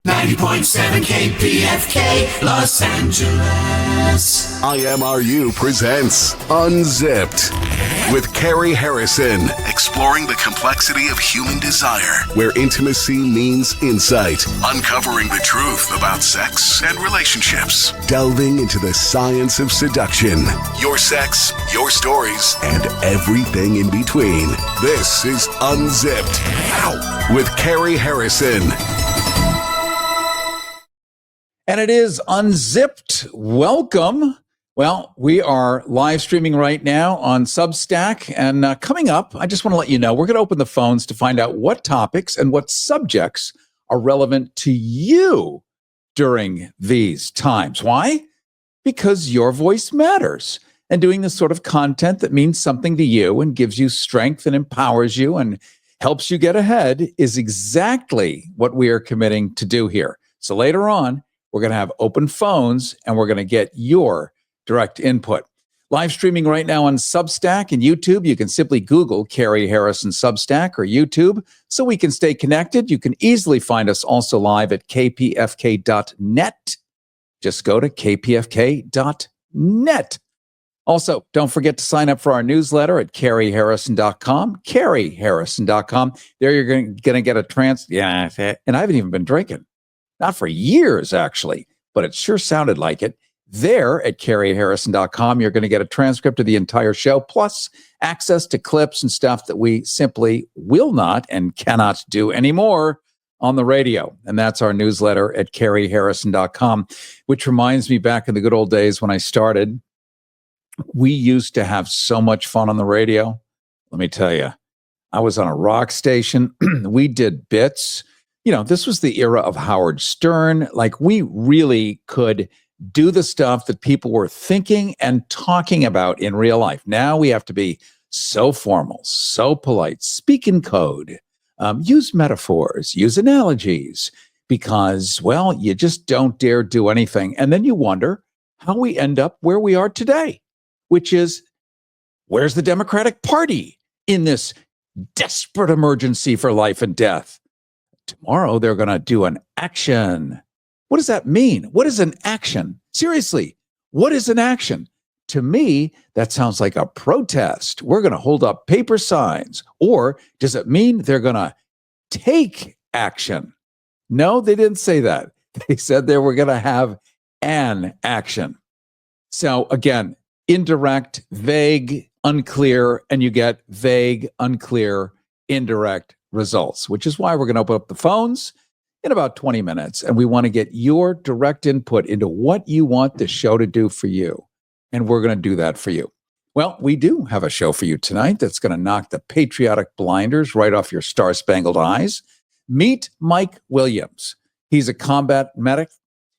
90.7 KPFK, Los Angeles. IMRU presents Unzipped with CARY HARRISON, exploring the complexity of human desire, where intimacy means insight, uncovering the truth about sex and relationships, delving into the science of seduction, your sex, your stories, and everything in between. This is Unzipped with CARY HARRISON. And it is Unzipped. Welcome. Well, we are live streaming right now on Substack. And coming up, I just want to let you know, we're going to open the phones to find out what topics and what subjects are relevant to you during these times. Why? Because your voice matters. And doing the sort of content that means something to you and gives you strength and empowers you and helps you get ahead is exactly what we are committing to do here. So later on, we're going to have open phones and we're going to get your direct input. Live streaming right now on Substack and YouTube. You can simply Google CARY HARRISON Substack or YouTube so we can stay connected. You can easily find us also live at kpfk.net. Just go to kpfk.net. Also, don't forget to sign up for our newsletter at caryharrison.com, caryharrison.com. There you're going to get a and I haven't even been drinking. Not for years, actually, but it sure sounded like it. There at caryharrison.com, you're going to get a transcript of the entire show, plus access to clips and stuff that we simply will not and cannot do anymore on the radio. And that's our newsletter at caryharrison.com, which reminds me back in the good old days when I started, we used to have so much fun on the radio. Let me tell you, I was on a rock station. We did bits. You know, this was the era of Howard Stern. Like, we really could do the stuff that people were thinking and talking about in real life. Now we have to be so formal, so polite, speak in code, use metaphors, use analogies, because, well, you just don't dare do anything. And then you wonder how we end up where we are today, which is, where's the Democratic Party in this desperate emergency for life and death? Tomorrow, they're going to do an action. What does that mean? What is an action? Seriously, what is an action? To me, that sounds like a protest. We're going to hold up paper signs. Or does it mean they're going to take action? No, they didn't say that. They said they were going to have an action. So again, indirect, vague, unclear, and you get vague, unclear, indirect results, which is why we're going to open up the phones in about 20 minutes. And we want to get your direct input into what you want the show to do for you. And we're going to do that for you. Well, we do have a show for you tonight that's going to knock the patriotic blinders right off your star-spangled eyes. Meet Mike Williams. He's a combat medic.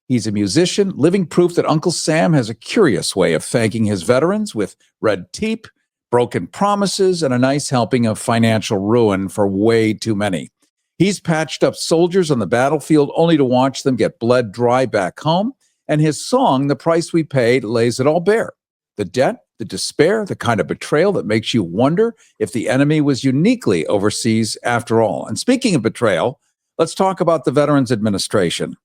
He's a musician, living proof that Uncle Sam has a curious way of thanking his veterans with red tape, broken promises, and a nice helping of financial ruin for way too many. He's patched up soldiers on the battlefield only to watch them get bled dry back home, and his song, The Price We Paid, lays it all bare. The debt, the despair, the kind of betrayal that makes you wonder if the enemy was uniquely overseas after all. And speaking of betrayal, let's talk about the Veterans Administration.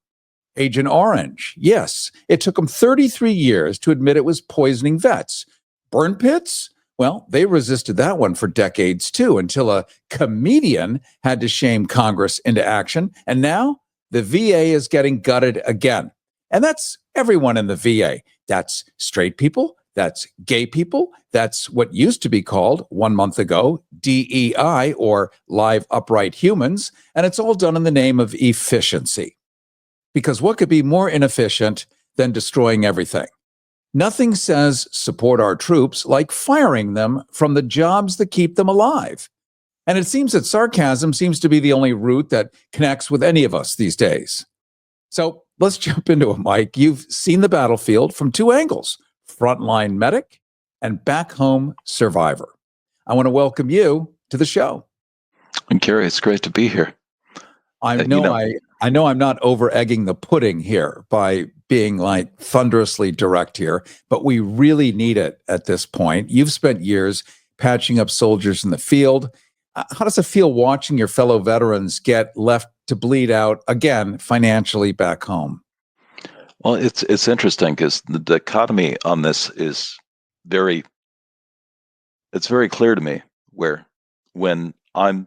Agent Orange, yes, it took them 33 years to admit it was poisoning vets. Burn pits? Well, they resisted that one for decades, too, until a comedian had to shame Congress into action. And now the VA is getting gutted again. And that's everyone in the VA. That's straight people. That's gay people. That's what used to be called 1 month ago DEI, or Live Upright Humans. And it's all done in the name of efficiency. Because what could be more inefficient than destroying everything? Nothing says support our troops like firing them from the jobs that keep them alive. And it seems that sarcasm seems to be the only route that connects with any of us these days. So let's jump into it, Mike. You've seen the battlefield from two angles, frontline medic and back home survivor. I want to welcome you to the show. And Cary, it's great to be here. I know I'm not over egging the pudding here by being like thunderously direct here, but we really need it at this point. You've spent years patching up soldiers in the field. How does it feel watching your fellow veterans get left to bleed out again financially back home? Well, it's interesting because the dichotomy on this is very it's very clear to me where when I'm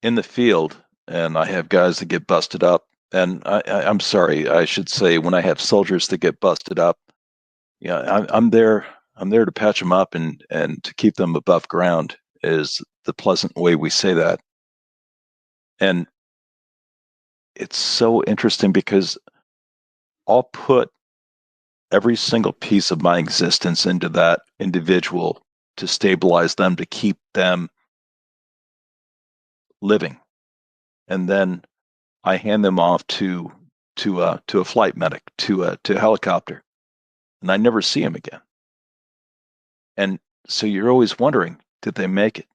in the field and I have guys that get busted up, and I'm sorry, I should say when I have soldiers that get busted up, yeah, I'm there. I'm there to patch them up and to keep them above ground is the pleasant way we say that. And it's so interesting because I'll put every single piece of my existence into that individual to stabilize them, to keep them living. And then I hand them off to a flight medic, to a helicopter, and I never see him again. And so you're always wondering, did they make it?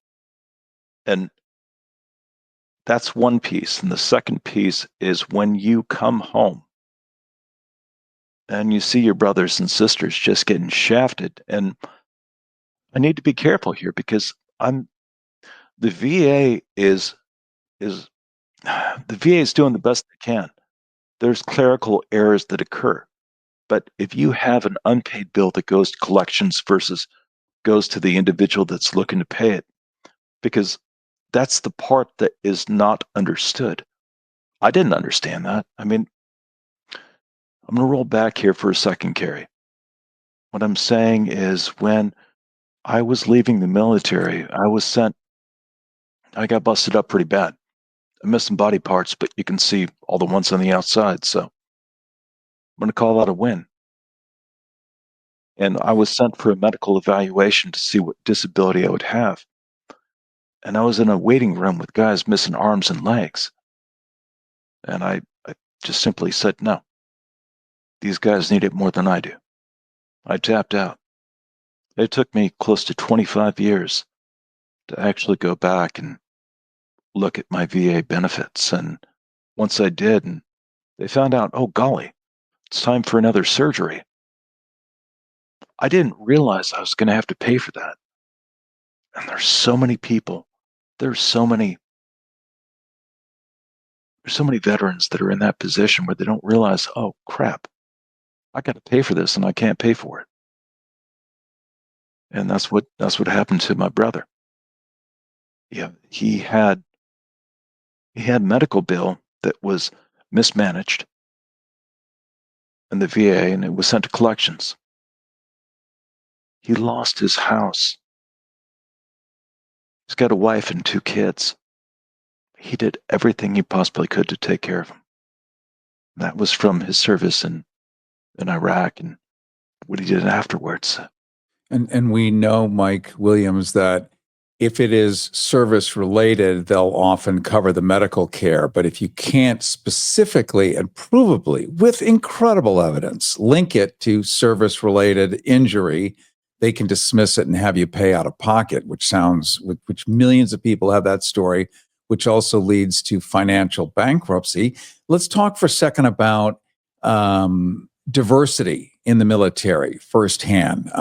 And that's one piece. And the second piece is when you come home and you see your brothers and sisters just getting shafted. And I need to be careful here because the VA is the VA is doing the best they can. There's clerical errors that occur. But if you have an unpaid bill that goes to collections versus goes to the individual that's looking to pay it, because that's the part that is not understood. I didn't understand that. I mean, I'm going to roll back here for a second, Carrie. What I'm saying is when I was leaving the military, I got busted up pretty bad. I missed some body parts, but you can see all the ones on the outside. So I'm going to call that a win. And I was sent for a medical evaluation to see what disability I would have. And I was in a waiting room with guys missing arms and legs. And I just simply said, no, these guys need it more than I do. I tapped out. It took me close to 25 years to actually go back and look at my VA benefits. And once I did, and they found out, oh, golly, it's time for another surgery. I didn't realize I was going to have to pay for that. And there's so many people. There's so many veterans that are in that position where they don't realize, oh, crap, I got to pay for this and I can't pay for it. And that's what happened to my brother. Yeah, he had medical bill that was mismanaged in the VA and it was sent to collections. He lost his house. He's got a wife and 2 kids. He did everything he possibly could to take care of them. That was from his service in Iraq and what he did afterwards. And we know, Mike Williams, that if it is service related, they'll often cover the medical care. But if you can't specifically and provably, with incredible evidence, link it to service related injury, they can dismiss it and have you pay out of pocket, which millions of people have that story, which also leads to financial bankruptcy. Let's talk for a second about diversity in the military firsthand.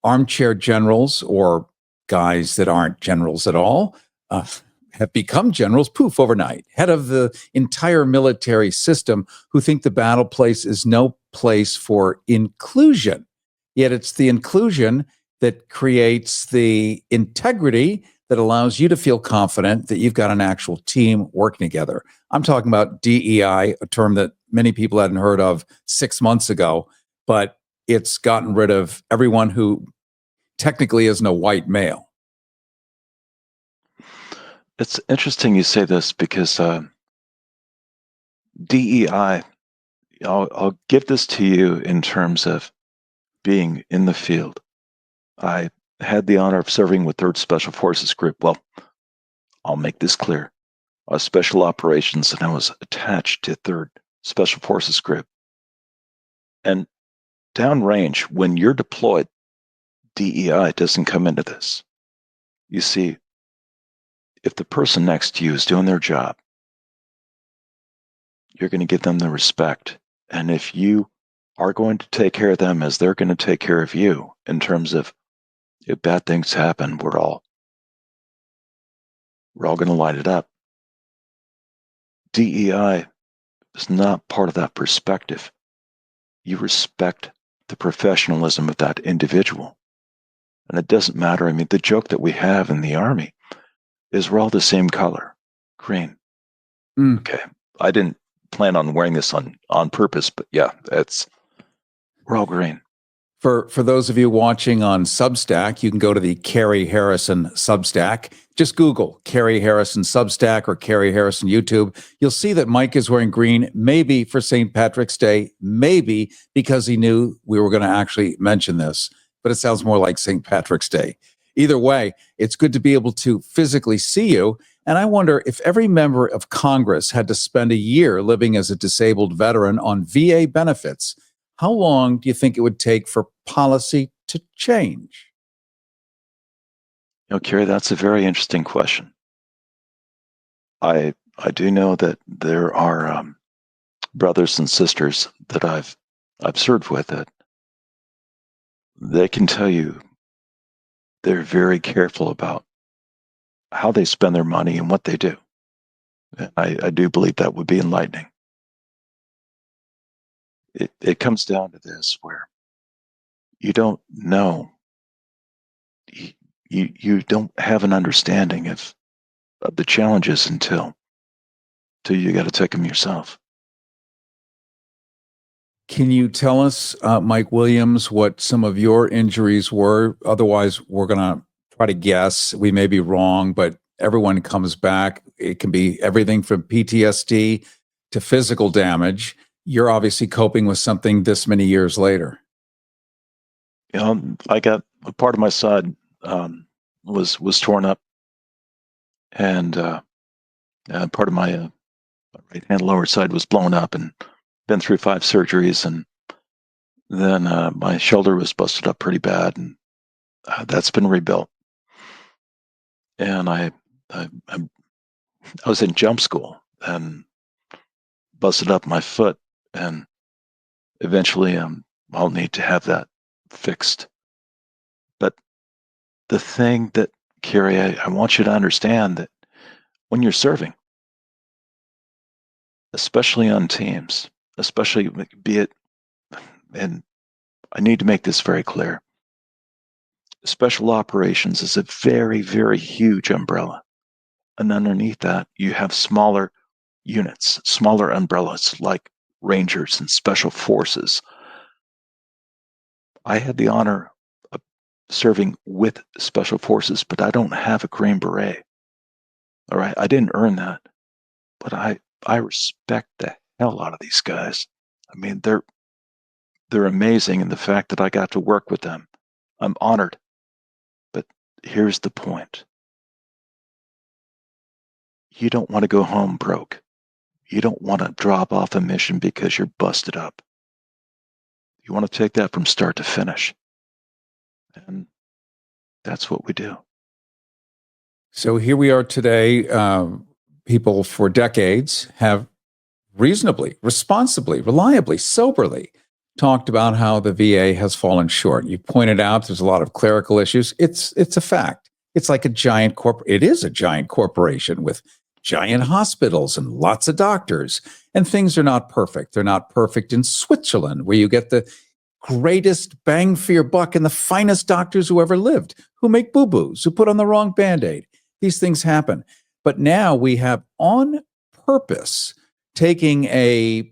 Armchair generals or guys that aren't generals at all have become generals, poof, overnight, head of the entire military system, who think the battle place is no place for inclusion. Yet it's the inclusion that creates the integrity that allows you to feel confident that you've got an actual team working together. I'm talking about DEI, a term that many people hadn't heard of 6 months ago, but it's gotten rid of everyone who technically isn't a white male. It's interesting you say this because DEI, I'll give this to you in terms of being in the field. I had the honor of serving with 3rd Special Forces Group. Well, I'll make this clear. I was Special Operations and I was attached to 3rd Special Forces Group. And downrange, when you're deployed, DEI doesn't come into this. You see, if the person next to you is doing their job, you're going to give them the respect. And if you are going to take care of them as they're going to take care of you, in terms of if bad things happen, we're all we're all going to light it up. DEI is not part of that perspective. You respect the professionalism of that individual. And it doesn't matter. I mean, the joke that we have in the Army is we're all the same color, green. Okay. I didn't plan on wearing this on purpose, but yeah, we're all green. For those of you watching on Substack, you can go to the CARY Harrison Substack. Just Google CARY Harrison Substack or CARY Harrison YouTube. You'll see that Mike is wearing green, maybe for St. Patrick's Day, maybe because he knew we were going to actually mention this, but it sounds more like St. Patrick's Day. Either way, it's good to be able to physically see you. And I wonder if every member of Congress had to spend a year living as a disabled veteran on VA benefits, how long do you think it would take for policy to change? Carrie, that's a very interesting question. I do know that there are brothers and sisters that I've served with that they can tell you they're very careful about how they spend their money and what they do. And I do believe that would be enlightening. It comes down to this, where you don't know, you don't have an understanding of the challenges until you got to take them yourself. Can you tell us, Mike Williams, what some of your injuries were? Otherwise, we're going to try to guess. We may be wrong, but everyone comes back. It can be everything from PTSD to physical damage. You're obviously coping with something this many years later. I got a part of my side was torn up, and part of my right hand lower side was blown up, and been through 5 surgeries, and then my shoulder was busted up pretty bad, and that's been rebuilt. And I was in jump school and busted up my foot, and eventually I'll need to have that fixed. But the thing that, Carrie, I want you to understand that when you're serving, especially on teams, especially be it, and I need to make this very clear, special operations is a very, very huge umbrella. And underneath that, you have smaller units, smaller umbrellas like Rangers and Special Forces. I had the honor of serving with Special Forces, but I don't have a Green Beret. All right, I didn't earn that, but I respect the hell out of these guys. I mean, they're amazing, and the fact that I got to work with them, I'm honored. But here's the point. You don't want to go home broke. You don't want to drop off a mission because you're busted up. You want to take that from start to finish. And that's what we do. So here we are today. People for decades have reasonably, responsibly, reliably, soberly talked about how the VA has fallen short. You pointed out there's a lot of clerical issues. It's a fact. It's like a giant it is a giant corporation with giant hospitals and lots of doctors, and things are not perfect. They're not perfect in Switzerland, where you get the greatest bang for your buck and the finest doctors who ever lived, who make boo-boos, who put on the wrong Band-Aid. These things happen. But now we have, on purpose, taking a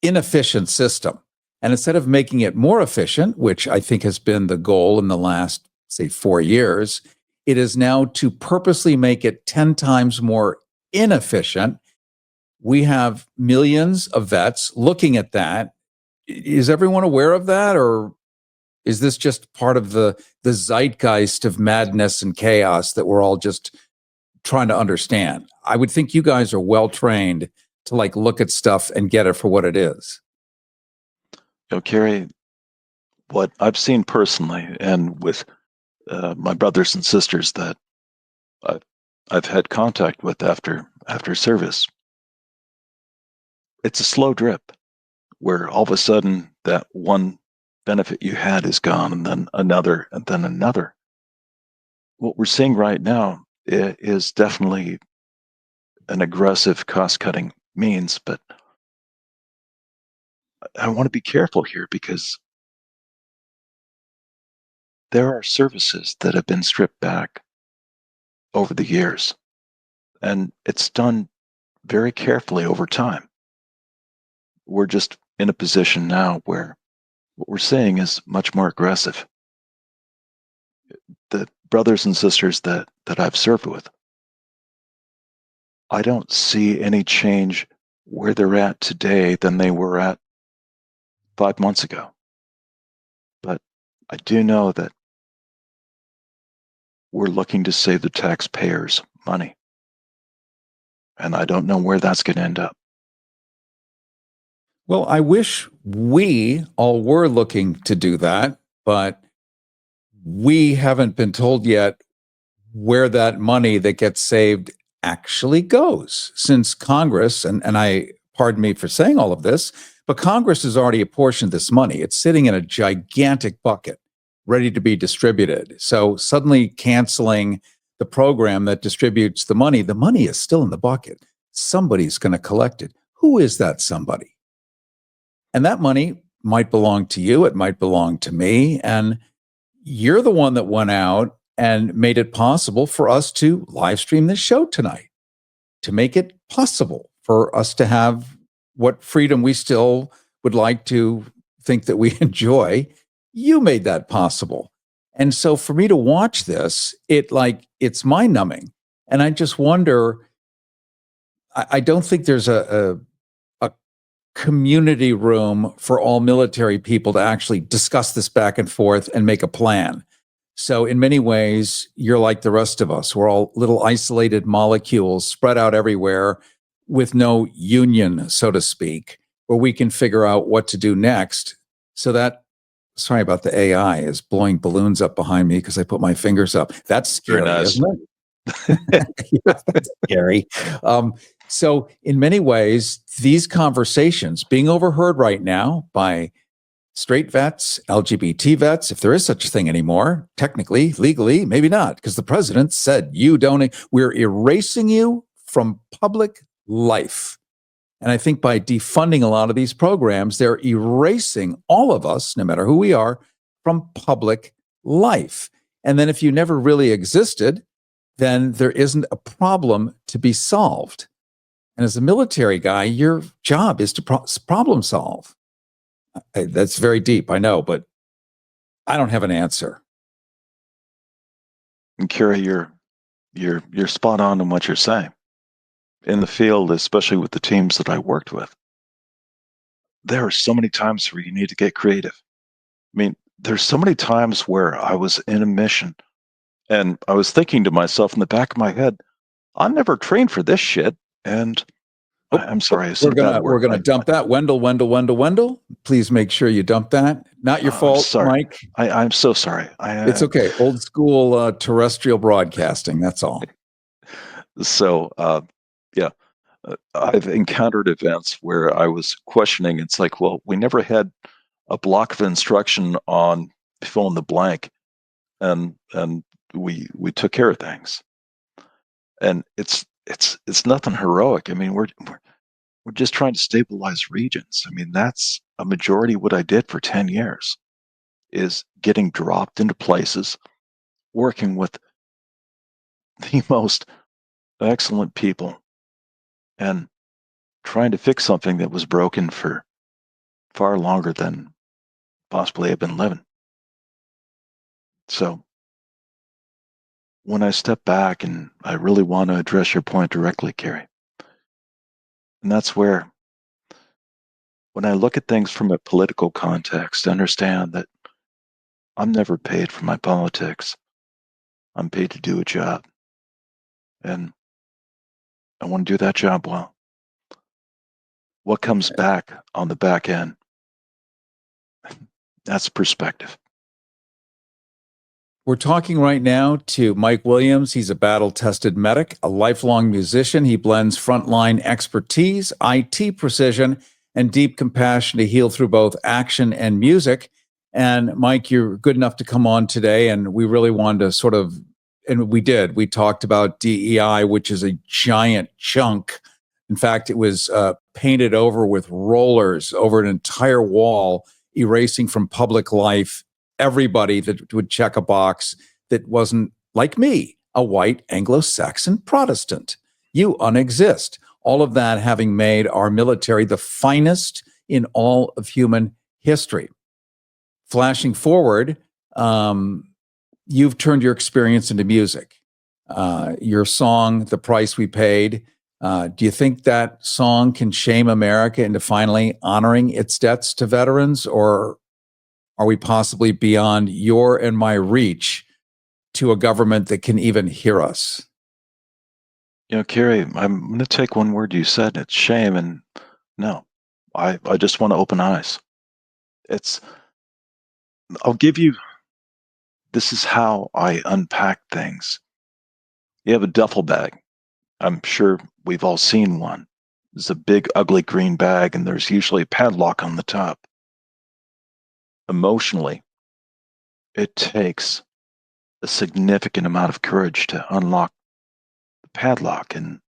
inefficient system, and instead of making it more efficient, which I think has been the goal in the last, say, 4 years, it is now to purposely make it 10 times more inefficient. We have millions of vets looking at that. Is everyone aware of that, or is this just part of the zeitgeist of madness and chaos that we're all just trying to understand? I would think you guys are well trained to look at stuff and get it for what it is. Carrie, what I've seen personally, and with my brothers and sisters that I've had contact with after service, it's a slow drip where all of a sudden that one benefit you had is gone, and then another, and then another. What we're seeing right now is definitely an aggressive cost-cutting means, but I want to be careful here because there are services that have been stripped back over the years, and it's done very carefully over time. We're just in a position now where what we're seeing is much more aggressive. The brothers and sisters that I've served with, I don't see any change where they're at today than they were at 5 months ago. But I do know that we're looking to save the taxpayers money. And I don't know where that's going to end up. Well, I wish we all were looking to do that, but we haven't been told yet where that money that gets saved actually goes, since Congress, and I, pardon me for saying all of this, but Congress has already apportioned this money. It's sitting in a gigantic bucket ready to be distributed. So suddenly canceling the program that distributes the money is still in the bucket. Somebody's going to collect it. Who is that somebody? And that money might belong to you. It might belong to me. And you're the one that went out and made it possible for us to live stream this show tonight, to make it possible for us to have what freedom we still would like to think that we enjoy. You made that possible. And so for me to watch this, it's mind numbing. And I just wonder, I don't think there's a community room for all military people to actually discuss this back and forth and make a plan. So in many ways, you're like the rest of us. We're all little isolated molecules spread out everywhere with no union, so to speak, where we can figure out what to do next. So that, sorry about the AI, is blowing balloons up behind me because I put my fingers up. That's scary, nice. isn't it? That's scary. So in many ways, these conversations being overheard right now by straight vets, LGBT vets, if there is such a thing anymore, technically, legally, maybe not, because the president said we're erasing you from public life. And I think by defunding a lot of these programs, they're erasing all of us, no matter who we are, from public life. And then if you never really existed, then there isn't a problem to be solved. And as a military guy, your job is to problem solve. That's very deep, I know, but I don't have an answer. And Cary, you're spot on in what you're saying. In the field, especially with the teams that I worked with, there are so many times where you need to get creative. I mean, there's so many times where I was in a mission and I was thinking to myself in the back of my head, I'm never trained for this shit. And I'm sorry, we're gonna dump that. Wendell. Please make sure you dump that. Not your fault, Mike. I'm so sorry. It's okay. Old school terrestrial broadcasting. That's all. So, I've encountered events where I was questioning. It's like, well, we never had a block of instruction on fill in the blank, and we took care of things. And it's nothing heroic. I mean, we're just trying to stabilize regions. I mean, that's a majority of what I did for 10 years, is getting dropped into places, working with the most excellent people, and trying to fix something that was broken for far longer than possibly I've been living. So when I step back, and I really want to address your point directly, Cary, and that's where, when I look at things from a political context, understand that I'm never paid for my politics. I'm paid to do a job. And I want to do that job well. What comes back on the back end? That's perspective. We're talking right now to Mike Williams. He's a battle-tested medic, a lifelong musician. He blends frontline expertise, IT precision, and deep compassion to heal through both action and music. And Mike, you're good enough to come on today, and we really wanted to sort of and we talked about DEI, which is a giant chunk. In fact, it was painted over with rollers over an entire wall, erasing from public life everybody that would check a box that wasn't, like me, a white Anglo-Saxon Protestant. You unexist. All of that having made our military the finest in all of human history. Flashing forward, you've turned your experience into music. Your song, The Price We Paid, do you think that song can shame America into finally honoring its debts to veterans, or are we possibly beyond your and my reach to a government that can even hear us? Carrie, I'm going to take one word you said. It's shame. And no, I just want to open eyes. I'll give you, this is how I unpack things. You have a duffel bag. I'm sure we've all seen one. It's a big, ugly green bag, and there's usually a padlock on the top. Emotionally, it takes a significant amount of courage to unlock the padlock, and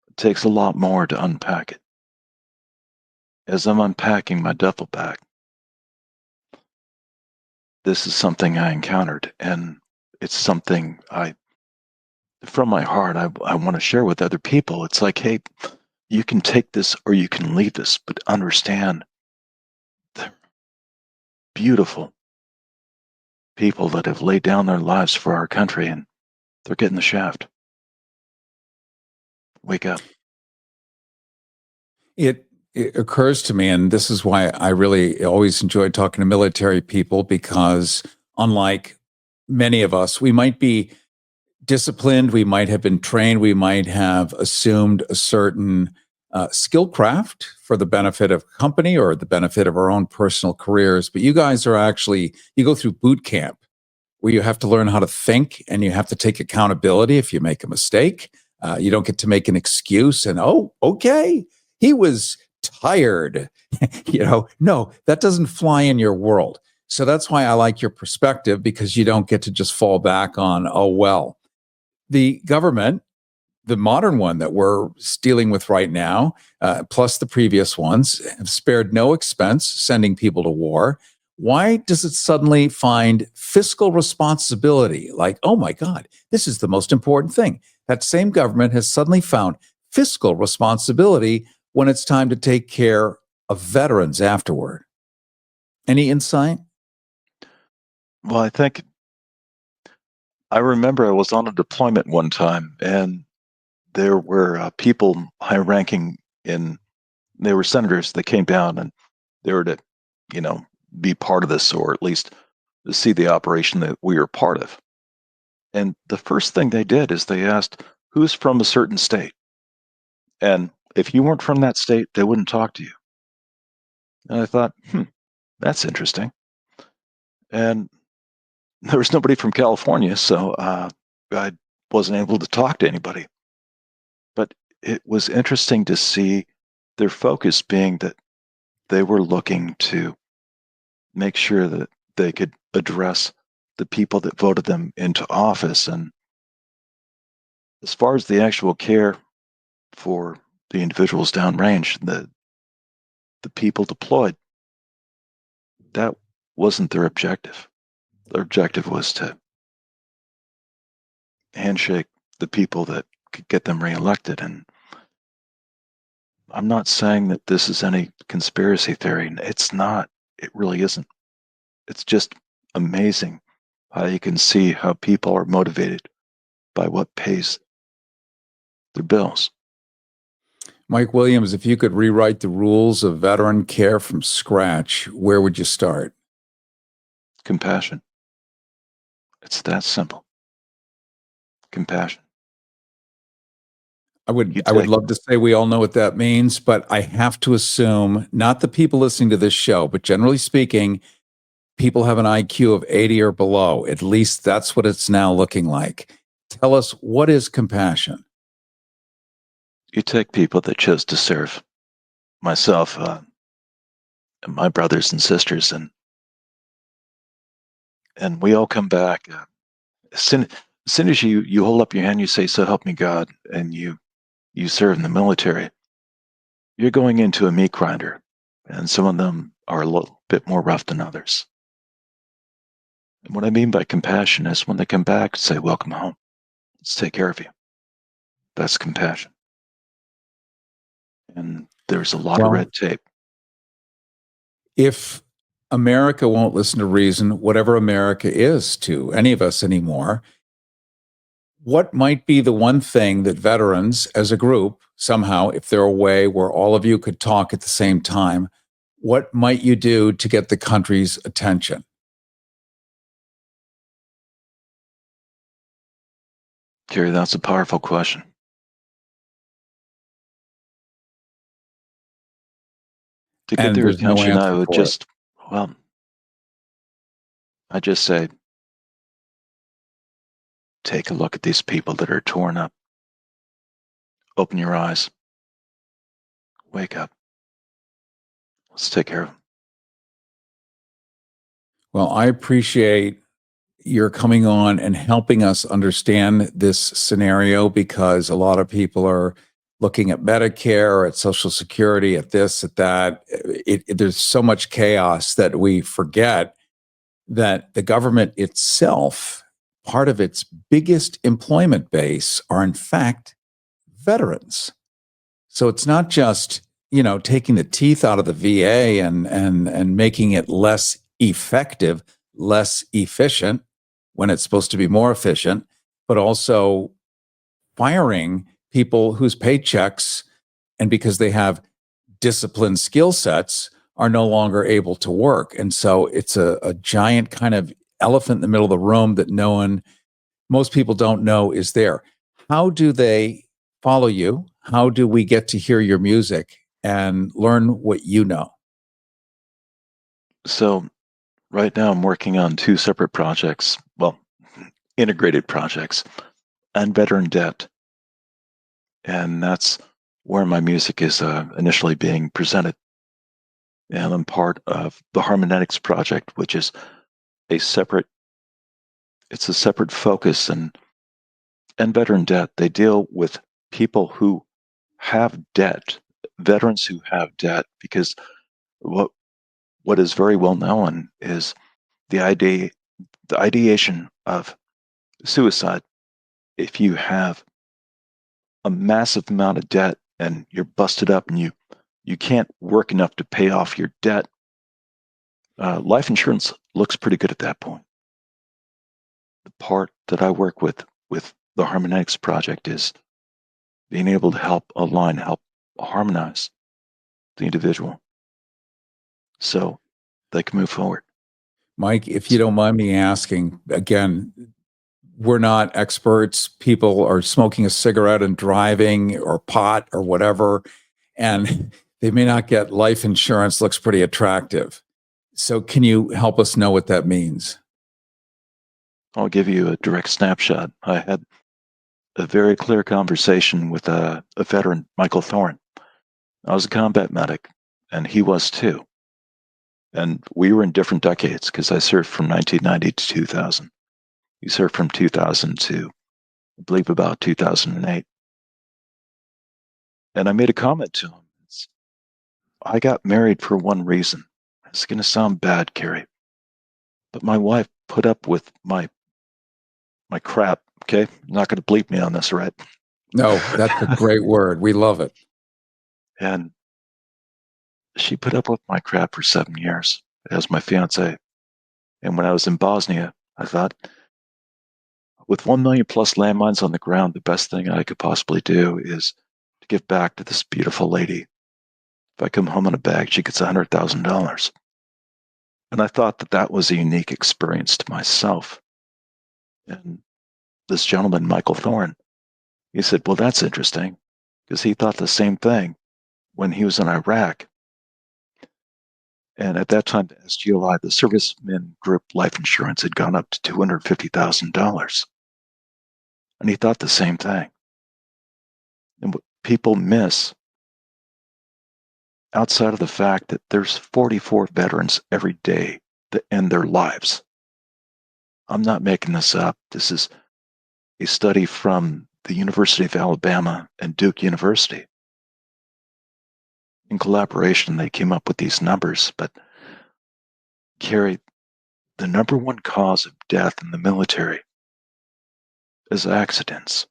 it takes a lot more to unpack it. As I'm unpacking my duffel bag, this is something I encountered, and it's something from my heart, I want to share with other people. It's like, hey, you can take this or you can leave this, but understand the beautiful people that have laid down their lives for our country, and they're getting the shaft. Wake up. It occurs to me, and this is why I really always enjoy talking to military people, because unlike many of us, we might be disciplined, we might have been trained, we might have assumed a certain skill craft for the benefit of company or the benefit of our own personal careers. But you guys are actually, you go through boot camp where you have to learn how to think and you have to take accountability if you make a mistake. You don't get to make an excuse and, oh, okay, he was tired. No, that doesn't fly in your world. So that's why I like your perspective, because you don't get to just fall back on, oh, well, the government, the modern one that we're dealing with right now, plus the previous ones, have spared no expense sending people to war. Why does it suddenly find fiscal responsibility? Like, oh my God, this is the most important thing. That same government has suddenly found fiscal responsibility when it's time to take care of veterans afterward. Any insight? Well, I remember I was on a deployment one time, and there were people high ranking they were senators that came down, and they were to, be part of this, or at least to see the operation that we were part of. And the first thing they did is they asked, who's from a certain state? And if you weren't from that state, they wouldn't talk to you. And I thought, that's interesting. And there was nobody from California, so I wasn't able to talk to anybody. But it was interesting to see their focus being that they were looking to make sure that they could address the people that voted them into office. And as far as the actual care for the individuals downrange, the people deployed, that wasn't their objective. Their objective was to handshake the people that could get them reelected. And I'm not saying that this is any conspiracy theory. It's not. It really isn't. It's just amazing how you can see how people are motivated by what pays their bills. Mike Williams, if you could rewrite the rules of veteran care from scratch, where would you start? Compassion. It's that simple. Compassion. I would love to say we all know what that means, but I have to assume not the people listening to this show, but generally speaking, people have an IQ of 80 or below. At least that's what it's now looking like. Tell us, what is compassion? You take people that chose to serve, myself, and my brothers and sisters, and we all come back. as soon as you hold up your hand, you say, "So help me God," and you serve in the military, you're going into a meat grinder, and some of them are a little bit more rough than others. And what I mean by compassion is when they come back, say, "Welcome home. Let's take care of you." That's compassion. And there's a lot of Well, red tape. if America won't listen to reason, whatever America is to any of us anymore, what might be the one thing that veterans as a group, somehow, if there a way where all of you could talk at the same time, what might you do to get the country's attention? Gary, that's a powerful question. To get And their there's no attention, I answer would for it. just, well, I just say, take a look at these people that are torn up. Open your eyes. Wake up. Let's take care of them. Well, I appreciate your coming on and helping us understand this scenario, because a lot of people are looking at Medicare, at Social Security, at this, at that. There's so much chaos that we forget that the government itself, part of its biggest employment base are in fact veterans. So it's not just, taking the teeth out of the VA and making it less effective, less efficient when it's supposed to be more efficient, but also firing people whose paychecks, and because they have disciplined skill sets, are no longer able to work. And so it's a giant kind of elephant in the middle of the room that most people don't know is there. How do they follow you? How do we get to hear your music and learn what you know? So, right now, I'm working on two separate projects, well, integrated projects, and veteran debt. And that's where my music is initially being presented. And I'm part of the Harmonetics project, which is a separate, it's a separate focus. And veteran debt, they deal with people who have debt, veterans who have debt, because what is very well known is the ideation of suicide. If you have a massive amount of debt and you're busted up and you can't work enough to pay off your debt, life insurance looks pretty good at that point. The part that I work with the Harmonetics project is being able to help align, help harmonize the individual so they can move forward. Mike, if you don't mind me asking, again, we're not experts. People are smoking a cigarette and driving, or pot or whatever, and they may not get life insurance. Looks pretty attractive. So can you help us know what that means? I'll give you a direct snapshot. I had a very clear conversation with a veteran, Michael Thorne. I was a combat medic, and he was too. And we were in different decades because I served from 1990 to 2000. He served from 2000 to, I believe, about 2008. And I made a comment to him. I got married for one reason. It's going to sound bad, Carrie, but my wife put up with my crap. Okay, you're not going to bleep me on this, right? No, that's a great word. We love it. And she put up with my crap for 7 years as my fiance. And when I was in Bosnia, I thought, with 1 million plus landmines on the ground, the best thing I could possibly do is to give back to this beautiful lady. If I come home in a bag, she gets $100,000. And I thought that was a unique experience to myself. And this gentleman, Michael Thorne, he said, well, that's interesting, because he thought the same thing when he was in Iraq. And at that time, the SGLI, the Servicemen Group Life Insurance, had gone up to $250,000. And he thought the same thing. And what people miss, outside of the fact that there's 44 veterans every day that end their lives. I'm not making this up. This is a study from the University of Alabama and Duke University. In collaboration, they came up with these numbers, but Carrie, the number one cause of death in the military is accidents.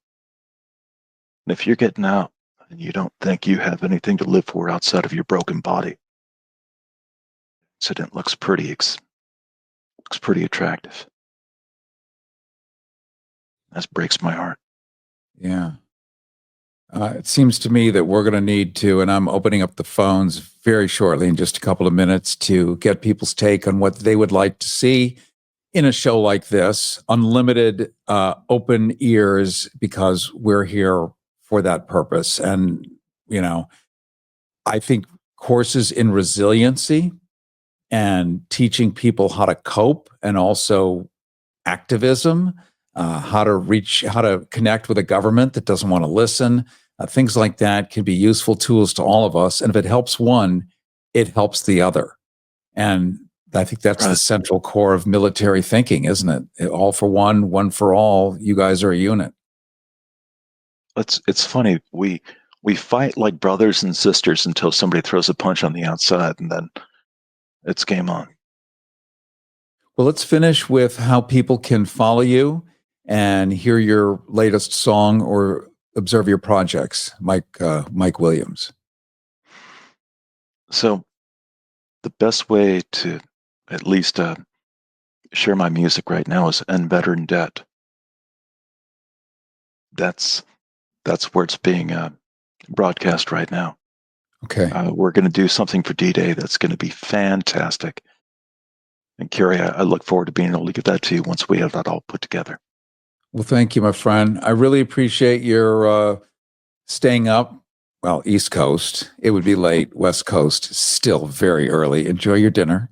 And if you're getting out and you don't think you have anything to live for outside of your broken body, accident looks pretty attractive. That breaks my heart. Yeah. It seems to me that we're going to need to, and I'm opening up the phones very shortly in just a couple of minutes to get people's take on what they would like to see in a show like this. Unlimited open ears, because we're here for that purpose. And, I think courses in resiliency and teaching people how to cope, and also activism, how to connect with a government that doesn't want to listen. Things like that can be useful tools to all of us. And if it helps one, it helps the other. And I think that's the central core of military thinking, isn't it? All for one, one for all. You guys are a unit. It's funny. We fight like brothers and sisters until somebody throws a punch on the outside, and then it's game on. Well, let's finish with how people can follow you and hear your latest song or observe your projects, Mike Williams. So the best way to at least share my music right now is End Better in Debt. That's where it's being broadcast right now. Okay. We're going to do something for D-Day that's going to be fantastic. And Carrie, I look forward to being able to get that to you once we have that all put together. Well, thank you, my friend. I really appreciate your staying up. Well, East Coast, it would be late. West Coast, still very early. Enjoy your dinner.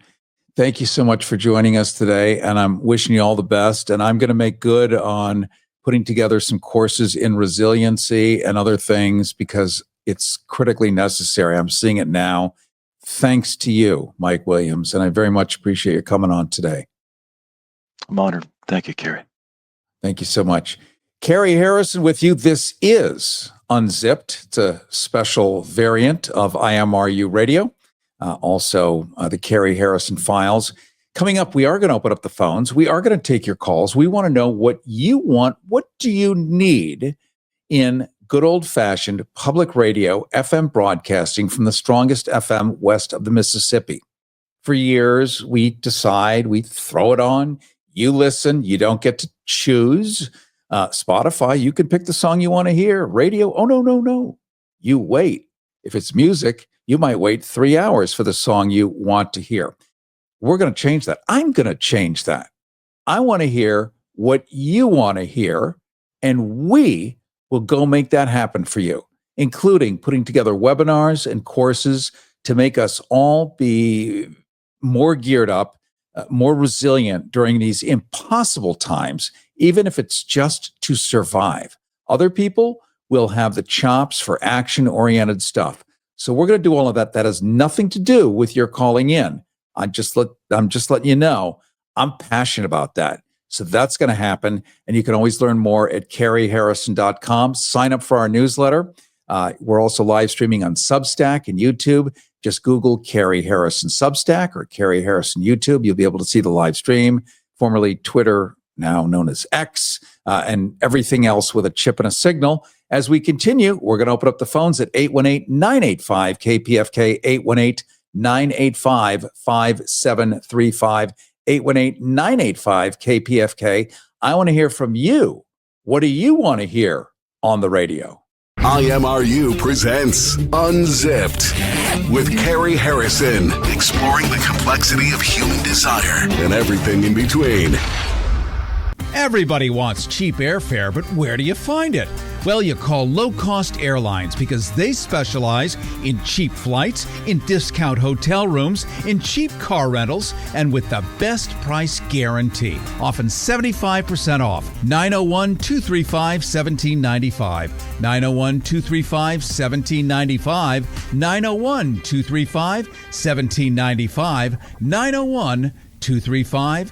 Thank you so much for joining us today, and I'm wishing you all the best. And I'm going to make good on putting together some courses in resiliency and other things, because it's critically necessary. I'm seeing it now. Thanks to you, Mike Williams, and I very much appreciate you coming on today. I'm honored. Thank you, Carrie. Thank you so much. CARY Harrison with you. This is Unzipped. It's a special variant of IMRU Radio. Also, the CARY Harrison Files. Coming up, we are going to open up the phones. We are going to take your calls. We want to know what you want. What do you need in good old-fashioned public radio, FM broadcasting from the strongest FM west of the Mississippi? For years, we decide, we throw it on. You listen. You don't get to choose. Spotify, you can pick the song you want to hear. Radio, oh, no. You wait. If it's music, you might wait 3 hours for the song you want to hear. We're going to change that. I'm going to change that. I want to hear what you want to hear, and we will go make that happen for you, including putting together webinars and courses to make us all be more geared up, more resilient during these impossible times, even if it's just to survive. Other people will have the chops for action-oriented stuff. So we're going to do all of that. That has nothing to do with your calling in. I'm just letting you know I'm passionate about that. So that's going to happen. And you can always learn more at CaryHarrison.com. Sign up for our newsletter. We're also live streaming on Substack and YouTube. Just Google CARY Harrison Substack or CARY Harrison YouTube. You'll be able to see the live stream, formerly Twitter, now known as X, and everything else with a chip and a signal. As we continue, we're going to open up the phones at 818-985-KPFK, 818-985-5735, 818-985-KPFK. I want to hear from you. What do you want to hear on the radio? IMRU presents Unzipped with CARY Harrison, exploring the complexity of human desire and everything in between. Everybody wants cheap airfare, but where do you find it? Well, you call low-cost airlines, because they specialize in cheap flights, in discount hotel rooms, in cheap car rentals, and with the best price guarantee. Often 75% off. 901-235-1795. 901-235-1795. 901-235-1795. 901-235-1795.